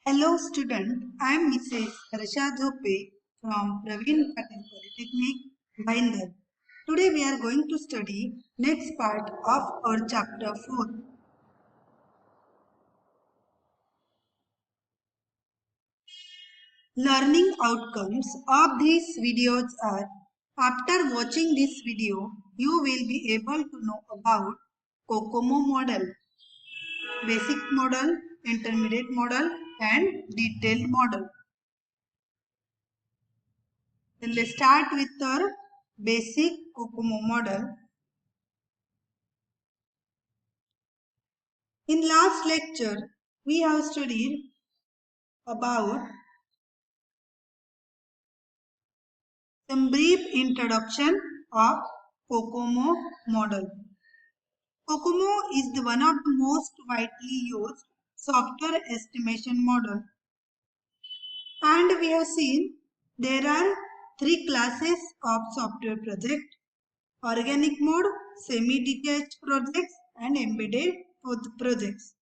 Hello student, I am Mrs. Harsha Dhope from Praveen Patel Polytechnic, Bhainder. Today we are going to study next part of our chapter 4. Learning outcomes of these videos are: after watching this video, you will be able to know about COCOMO model, basic model, intermediate model and detailed model. Then let's start with our basic COCOMO model. In last lecture, we have studied about some brief introduction of COCOMO model. COCOMO is one of the most widely used software estimation model, and we have seen there are three classes of software project: organic mode, semi-detached projects and embedded projects.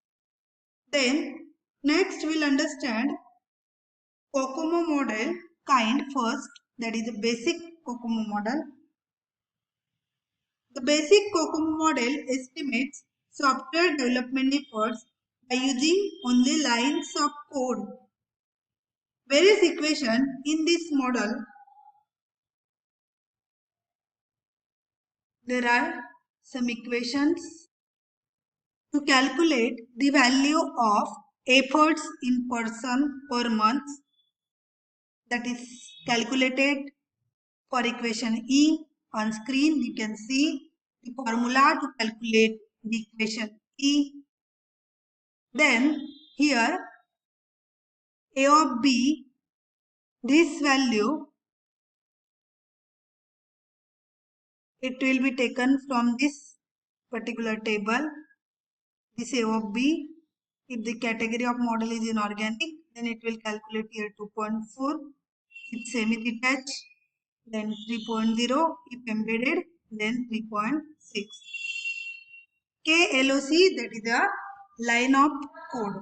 Then next we'll understand COCOMO model kind first, that is the basic COCOMO model. The basic COCOMO model estimates software development efforts by using only lines of code. Various equations in this model. There are some equations to calculate the value of efforts in person per month, that is calculated for equation E. On screen you can see the formula to calculate the equation E. Then here A of B, this value, it will be taken from this particular table. This A of B, if the category of model is inorganic, then it will calculate here 2.4. If semi-detached, then 3.0. If embedded, then 3.6. KLOC, that is a line of code.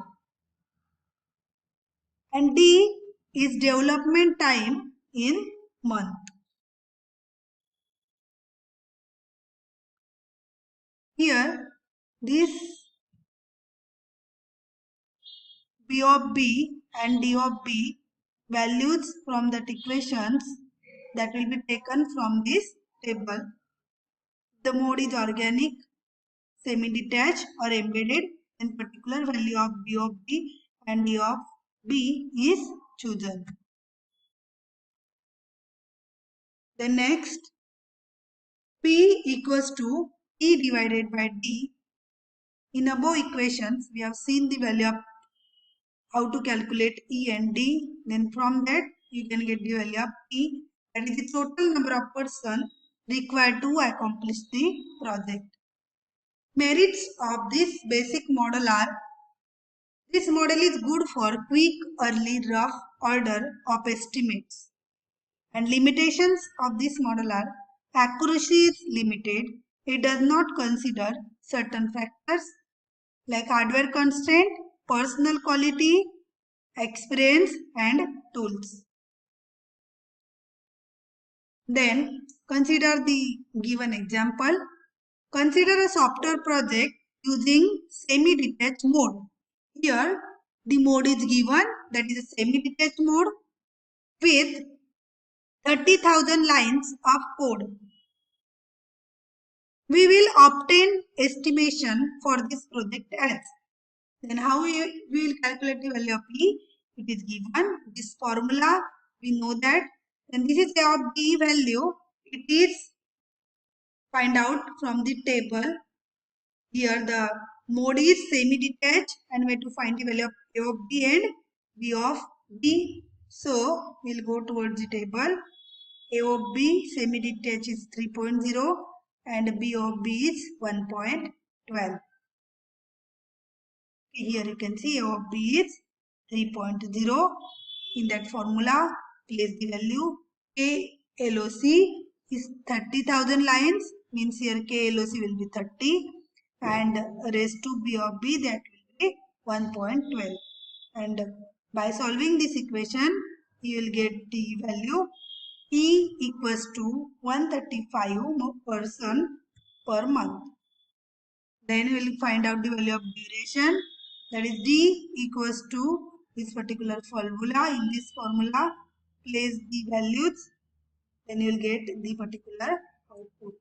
And D is development time in month. Here, this B of B and D of B values from that equations that will be taken from this table. The mode is organic, semi-detached or embedded, and particular value of B of B and D of B is chosen. The next, P equals to E divided by D. In above equations, we have seen the value of how to calculate E and D. Then from that, you can get the value of E. That is the total number of persons required to accomplish the project. Merits of this basic model are: this model is good for quick, early, rough order of estimates. And limitations of this model are: accuracy is limited. It does not consider certain factors like hardware constraint, personal quality, experience and tools. Then consider the given example. Consider a software project using semi-detached mode. Here the mode is given, that is a semi-detached mode with 30,000 lines of code. We will obtain estimation for this project as. Then how we will calculate the value of E? It is given this formula. We know that. And this is A of B value. It is find out from the table. Here the mode is semi-detached and we have to find the value of A of B and B of B. So we'll go towards the table. A of B semi-detached is 3.0 and B of B is 1.12. Here you can see A of B is 3.0. In that formula, place the value. KLOC is 30,000 lines, means here KLOC will be 30 and raised to B of B, that will be 1.12. And By solving this equation, you will get the value E equals to 135 person per month. Then we will find out the value of duration, that is D equals to this particular formula. In this formula, place the values, then you will get the particular output.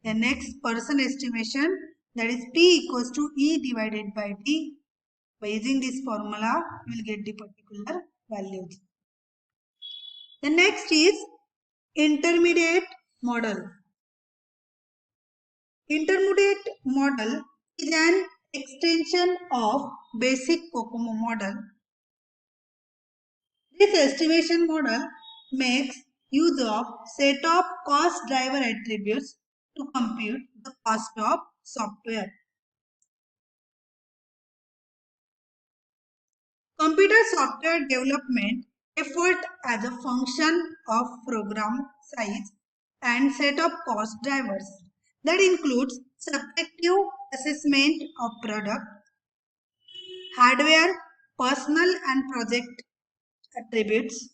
The next person estimation, that is P equals to E divided by D. By using this formula, we will get the particular values. The next is intermediate model. Intermediate model is an extension of basic COCOMO model. This estimation model makes use of set of cost driver attributes to compute the cost of software. Computer software development effort as a function of program size and set of cost drivers. That includes subjective assessment of product, hardware, personal and project attributes.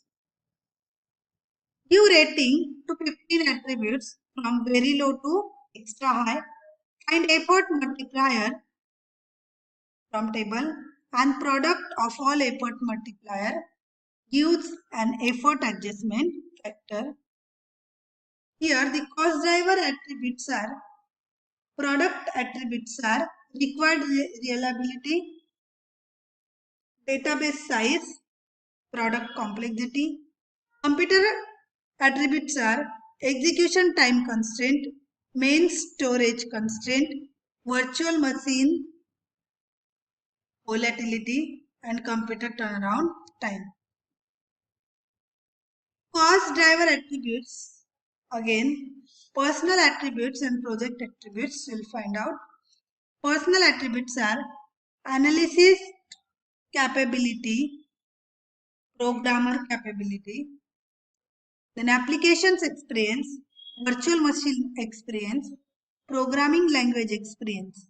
Give rating to 15 attributes from very low to extra high. Find effort multiplier from table and product of all effort multiplier gives an effort adjustment factor. Here the cost driver attributes are, product attributes are required reliability, database size, product complexity. Computer attributes are execution time constraint, main storage constraint, virtual machine volatility, and computer turnaround time. Cost driver attributes, again personal attributes and project attributes we'll find out. Personal attributes are analysis capability, programmer capability, then applications experience, virtual machine experience, programming language experience.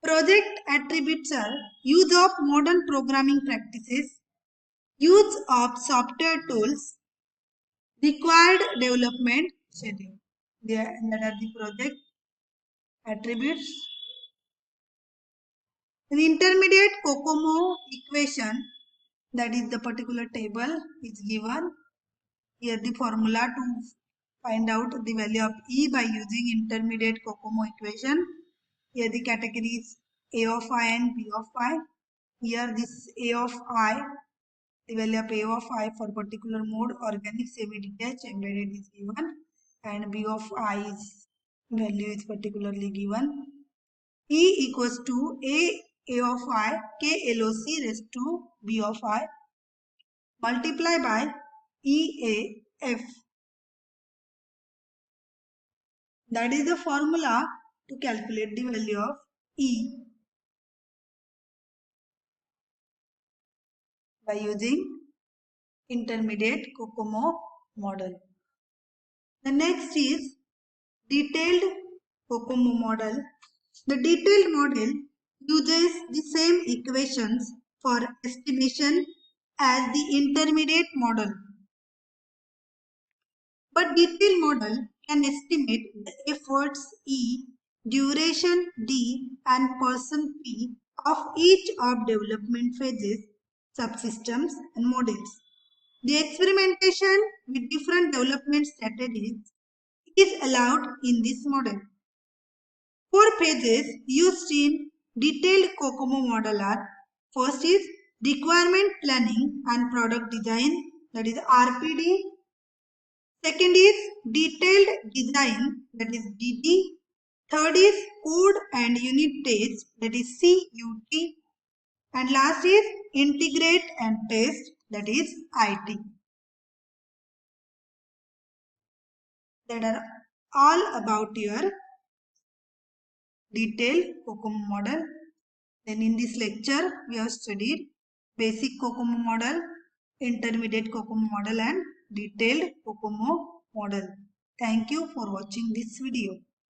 Project attributes are use of modern programming practices, use of software tools, required development schedule. That are the project attributes. An intermediate COCOMO equation, that is the particular table is given. Here the formula to find out the value of E by using intermediate COCOMO equation. Here the categories A of I and B of I. Here this A of I, the value of A of I for particular mode, organic, semi-detached, embedded is given, and B of I's value is particularly given. E equals to A of I, K LOC raised to B of I multiply by EAF. That is the formula to calculate the value of E by using intermediate COCOMO model. The next is detailed COCOMO model. The detailed model uses the same equations for estimation as the intermediate model. But detailed model can estimate the efforts E, duration D, and person P of each of development phases, subsystems, and models. The experimentation with different development strategies is allowed in this model. 4 phases used in detailed COCOMO model are: first is requirement planning and product design, that is RPD. Second is detailed design, that is DD. Third is code and unit test, that is CUT. And last is integrate and test, that is IT. That are all about your detailed COCOMO model. Then in this lecture we have studied basic COCOMO model, intermediate COCOMO model, and detailed COCOMO model. Thank you for watching this video.